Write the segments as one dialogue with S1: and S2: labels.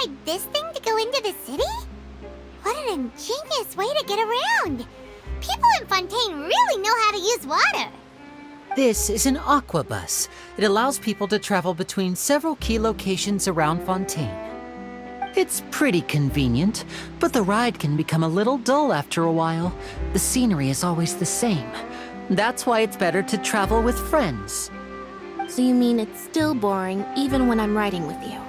S1: ride this thing to go into the city? What an ingenious way to get around! People in Fontaine really know how to use water!
S2: This is an aquabus. It allows people to travel between several key locations around Fontaine. It's pretty convenient, but the ride can become a little dull after a while. The scenery is always the same. That's why it's better to travel with friends.
S3: So you mean it's still boring even when I'm riding with you?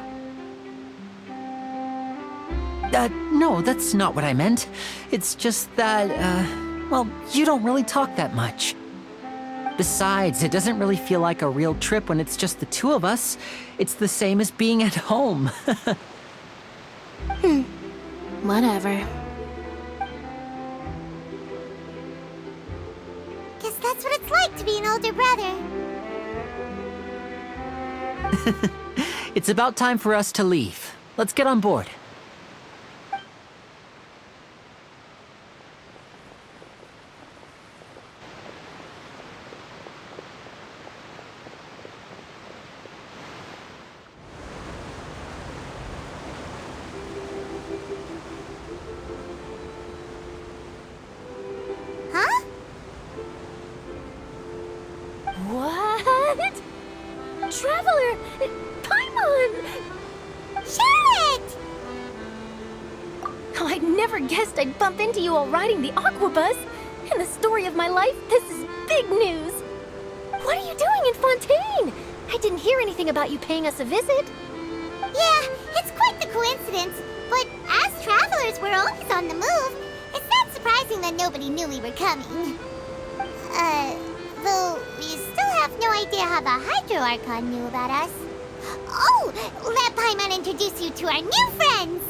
S2: No, that's not what I meant. It's just that, well, you don't really talk that much. Besides, it doesn't really feel like a real trip when it's just the two of us. It's the same as being at home.
S3: Whatever.
S1: Guess that's what it's like to be an older brother.
S2: It's about time for us to leave. Let's get on board.
S1: Huh?
S3: What? Traveler! Paimon!
S1: Charlotte!
S3: Oh, I'd never guessed I'd bump into you while riding the aquabus. In the story of my life, this is big news. What are you doing in Fontaine? I didn't hear anything about you paying us a visit.
S1: Yeah, it's quite the coincidence. But as travelers, we're always on the move. It's not surprising that nobody knew we were coming. Though we still have no idea how the Hydro Archon knew about us. Oh, let Paimon introduce you to our new friends!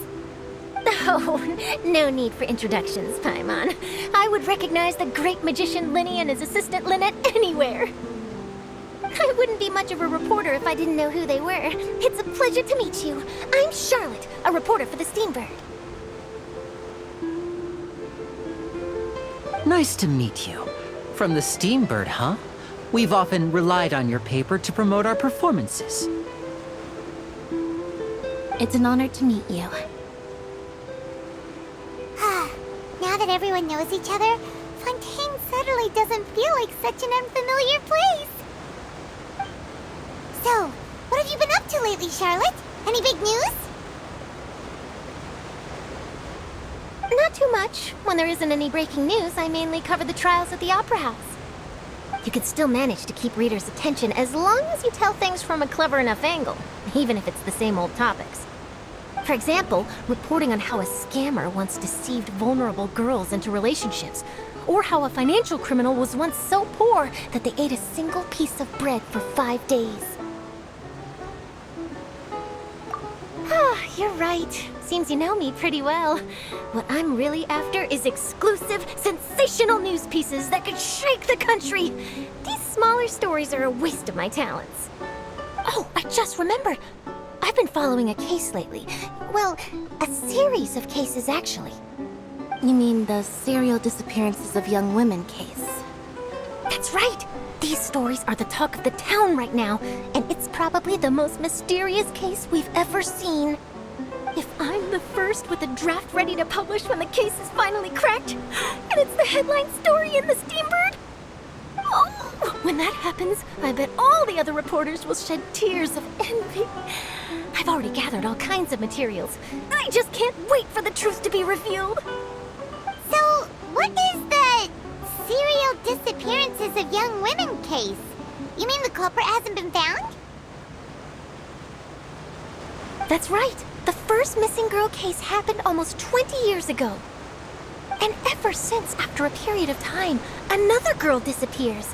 S3: Oh, no need for introductions, Paimon. I would recognize the great magician Lyney and his assistant Lynette anywhere. I wouldn't be much of a reporter if I didn't know who they were. It's a pleasure to meet you. I'm Charlotte, a reporter for the Steambird.
S2: Nice to meet you. From the Steambird, huh? We've often relied on your paper to promote our performances.
S3: It's an honor to meet you.
S1: Now that everyone knows each other, Fontaine suddenly doesn't feel like such an unfamiliar place. So, what have you been up to lately, Charlotte? Any big news?
S3: Not too much. When there isn't any breaking news, I mainly cover the trials at the Opera House. You could still manage to keep readers' attention as long as you tell things from a clever enough angle, even if it's the same old topics. For example, reporting on how a scammer once deceived vulnerable girls into relationships, or how a financial criminal was once so poor that they ate a single piece of bread for 5 days. Ah, you're right. Seems you know me pretty well. What I'm really after is exclusive, sensational news pieces that could shake the country. These smaller stories are a waste of my talents. Oh, I just remembered. I've been following a case lately. Well, a series of cases, actually. You mean the serial disappearances of young women case? That's right! These stories are the talk of the town right now, and it's probably the most mysterious case we've ever seen. If I'm the first with a draft ready to publish when the case is finally cracked, and it's the headline story in the Steambird, oh, when that happens, I bet all the other reporters will shed tears of envy. I've already gathered all kinds of materials. I just can't wait for the truth to be revealed.
S1: So, what is the serial disappearances of young women case? You mean the culprit hasn't been found?
S3: That's right. The first missing girl case happened almost 20 years ago. And ever since, after a period of time, another girl disappears.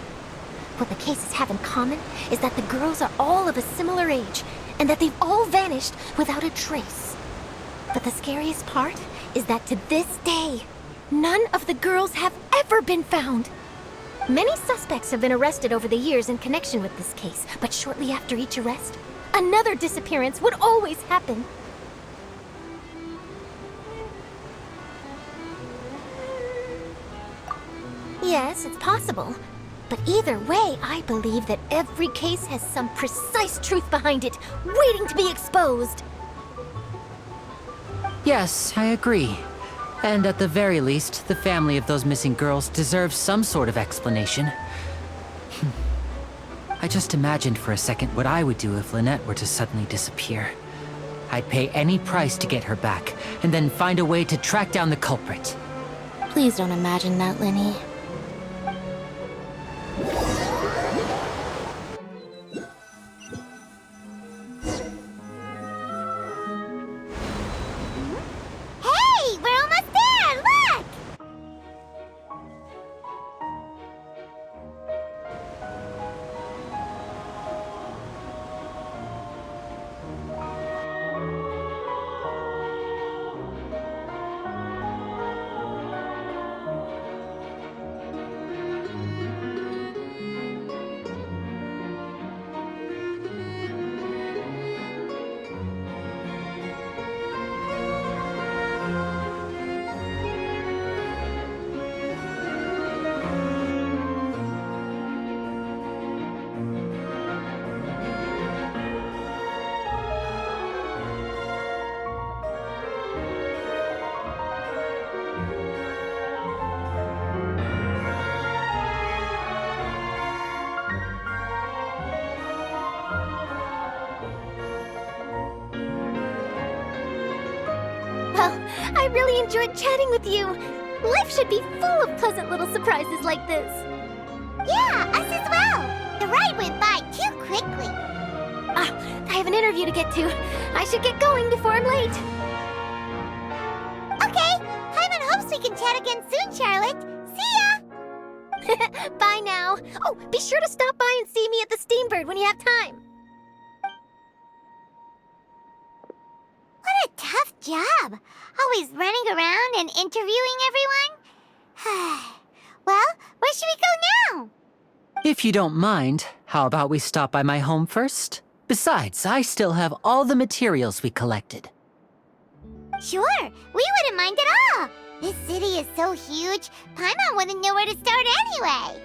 S3: What the cases have in common is that the girls are all of a similar age, and that they've all vanished without a trace. But the scariest part is that to this day, none of the girls have ever been found. Many suspects have been arrested over the years in connection with this case, but shortly after each arrest, another disappearance would always happen. Yes, it's possible. But either way, I believe that every case has some precise truth behind it, waiting to be exposed.
S2: Yes, I agree. And at the very least, the family of those missing girls deserves some sort of explanation. I just imagined for a second what I would do if Lynette were to suddenly disappear. I'd pay any price to get her back, and then find a way to track down the culprit.
S3: Please don't imagine that, Lyney.
S1: Hey, we're almost there! Look!
S3: Well, I really enjoyed chatting with you. Life should be full of pleasant little surprises like this.
S1: Yeah, us as well. The ride went by too quickly.
S3: I have an interview to get to. I should get going before I'm late.
S1: Okay, Paimon hopes we can chat again soon, Charlotte. See ya!
S3: Bye now. Oh, be sure to stop by and see me at the Steambird when you have time.
S1: What a tough job. Always running around and interviewing everyone. Well, where should we go now?
S2: If you don't mind, how about we stop by my home first? Besides, I still have all the materials we collected.
S1: Sure, we wouldn't mind at all. This city is so huge, Paimon wouldn't know where to start anyway.